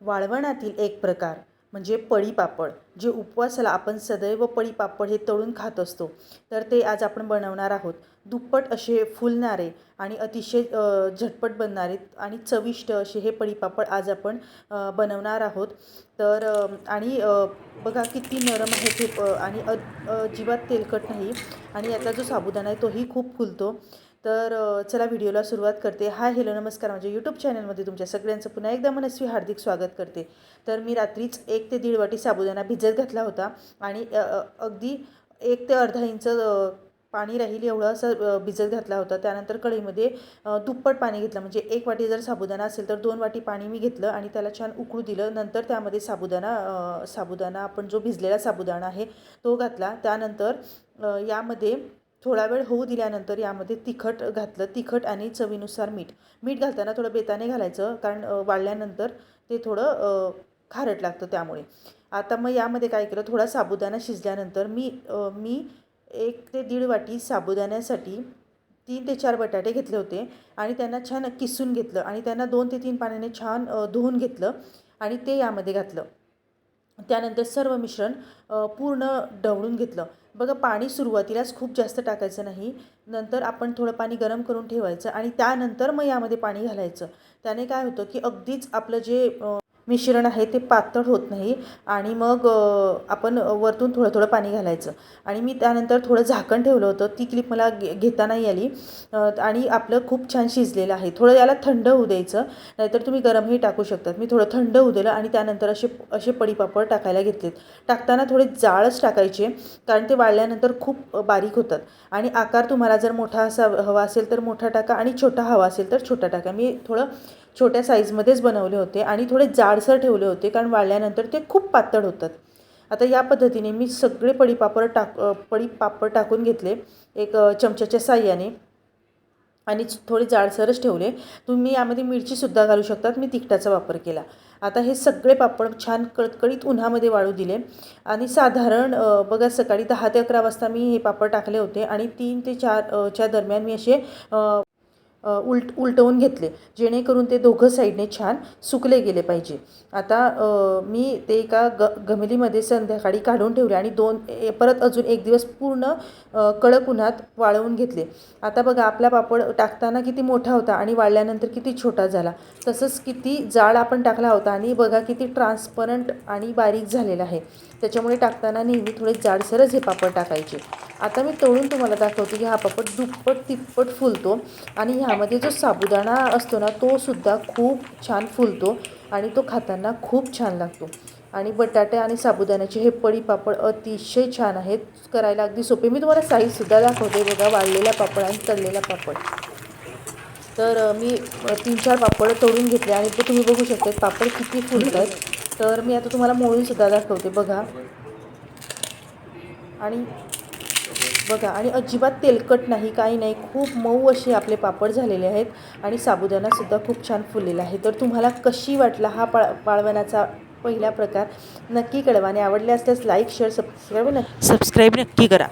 वाळवणातील एक प्रकार म्हणजे पळीपापड, जे उपवासाला आपण सदैव पळीपापड हे तळून खात असतो. तर ते आज आपण बनवणार आहोत. दुप्पट असे फुलणारे आणि अतिशय झटपट बनणारे आणि चविष्ट असे हे पळीपापड आज आपण बनवणार आहोत. तर बघा किती नरम आहे ते आणि अजिबात तेलकट नाही आणि याचा जो साबुदाणा आहे तोही खूप फुलतो. तर चला व्हिडिओला सुरुवात करते. हाय हॅलो नमस्कार, माझ्या यूट्यूब चॅनलमध्ये तुमच्या सगळ्यांचं पुन्हा एकदा मनस्वी हार्दिक स्वागत करते. तर मी रात्रीच 1 ते 1.5 वाटी साबुदाणा भिजत घातला होता आणि अगदी 1 ते अर्धा इंच पाणी राहील एवढं असं भिजत घातला होता. त्यानंतर कढईमध्ये दुप्पट पाणी घेतलं, म्हणजे 1 वाटी जर साबुदाणा असेल तर 2 वाटी पाणी मी घेतलं आणि त्याला छान उकळू दिलं. नंतर त्यामध्ये साबुदाणा आपण जो भिजलेला साबुदाणा आहे तो घातला. त्यानंतर यामध्ये थोडा वेळ होऊ दिल्यानंतर यामध्ये तिखट घातलं. तिखट आणि चवीनुसार मीठ घालताना थोडं बेताने घालायचं, कारण वाळल्यानंतर ते थोडं खारट लागतं त्यामुळे. आता मग यामध्ये काय केलं, थोडा साबुदाणा शिजल्यानंतर मी 1 ते 1.5 वाटी साबुदाण्यासाठी 3 ते 4 बटाटे घेतले होते आणि त्यांना छान किसून घेतलं आणि त्यांना 2 ते 3 पाण्याने छान धुवून घेतलं आणि ते यामध्ये घातलं. त्यानंतर सर्व मिश्रण पूर्ण ढवळून घेतलं. बघा, पाणी सुरुवातीलाच खूप जास्त टाकायचं नाही, नंतर आपण थोडं पाणी गरम करून ठेवायचं आणि त्यानंतर मग यामध्ये पाणी घालायचं. त्याने काय होतं की अगदीच आपलं जे मिश्रण आहे ते पातळ होत नाही आणि मग आपण वरतून थोडं थोडं पाणी घालायचं. आणि मी त्यानंतर थोडं झाकण ठेवलं होतं. ती क्लिप मला घेता नाही आली आणि आपलं खूप छान शिजलेलं आहे. थोडं याला थंड होऊ द्यायचं, नाहीतर तुम्ही गरमही टाकू शकतात. मी थोडं थंड होऊ दिलं आणि त्यानंतर असे पळीपापड टाकायला घेतलेत. टाकताना थोडे जाळच टाकायचे, कारण ते वाळल्यानंतर खूप बारीक होतात. आणि आकार तुम्हाला जर मोठा असा हवा असेल तर मोठा टाका आणि छोटा हवा असेल तर छोटा टाका. मी थोडं छोट्या साईजमध्येच बनवले होते आणि थोडे जाडसर ठेवले होते, कारण वाळल्यानंतर ते खूप पातळ होतात. आता या पद्धतीने मी सगळे पळीपापड टाकून घेतले एक चमच्याच्या साह्याने आणि थोडे जाडसरच ठेवले. तुम्ही यामध्ये मिरचीसुद्धा घालू शकतात, मी तिखटाचा वापर केला. आता हे सगळे पापड छान कळकळीत उन्हामध्ये वाळू दिले आणि साधारण बघा सकाळी 10 ते 11 वाजता मी हे पापड टाकले होते आणि 3 ते 4 च्या दरम्यान मी असे उलटवून घेतले, जेणेकरून ते दोघं साईडने छान सुकले गेले पाहिजे. आता मी ते एका गमेलीमध्ये संध्याकाळी काढून ठेवले आणि परत अजून 1 दिवस पूर्ण कडक उन्हात वाळवून घेतले. आता बघा, आपला पापड टाकताना किती मोठा होता आणि वाळल्यानंतर किती छोटा झाला. तसंच किती जाड आपण टाकला होता आणि बघा किती ट्रान्सपरंट आणि बारीक झालेला आहे. त्याच्यामुळे टाकताना नेहमी थोडे जाडसरच हे पापड टाकायचे. आता मी तळून तुम्हाला दाखवते की हा पापड दुप्पट तिप्पट फुलतो आणि ह्यामध्ये जो साबुदाणा असतो ना तो सुद्धा खूप छान फुलतो आणि तो खाताना खूप छान लागतो. आणि बटाटे आणि साबुदाण्याचे हे पळीपापड अतिशय छान आहेत, करायला अगदी सोपे. मी तुम्हाला साईजसुद्धा दाखवते. बघा, वाळलेला पापड आणि तळलेला पापड. तर मी 3-4 पापड तळून घेतले आणि ते तुम्ही बघू शकता पापड किती फुलत आहेत. तर मी आता तुम्हाला मोळूनसुद्धा दाखवते. बघा आणि अजिबात तेलकट नाही, काही नाही. खूप मऊ असे आपले पापड झालेले आहेत आणि साबुदाणासुद्धा खूप छान फुललेला आहे. तर तुम्हाला कशी वाटला हा वाळवणाचा पहिला प्रकार नक्की कळवा आणि आवडले असल्यास लाईक शेअर सबस्क्राईब नक्की करा.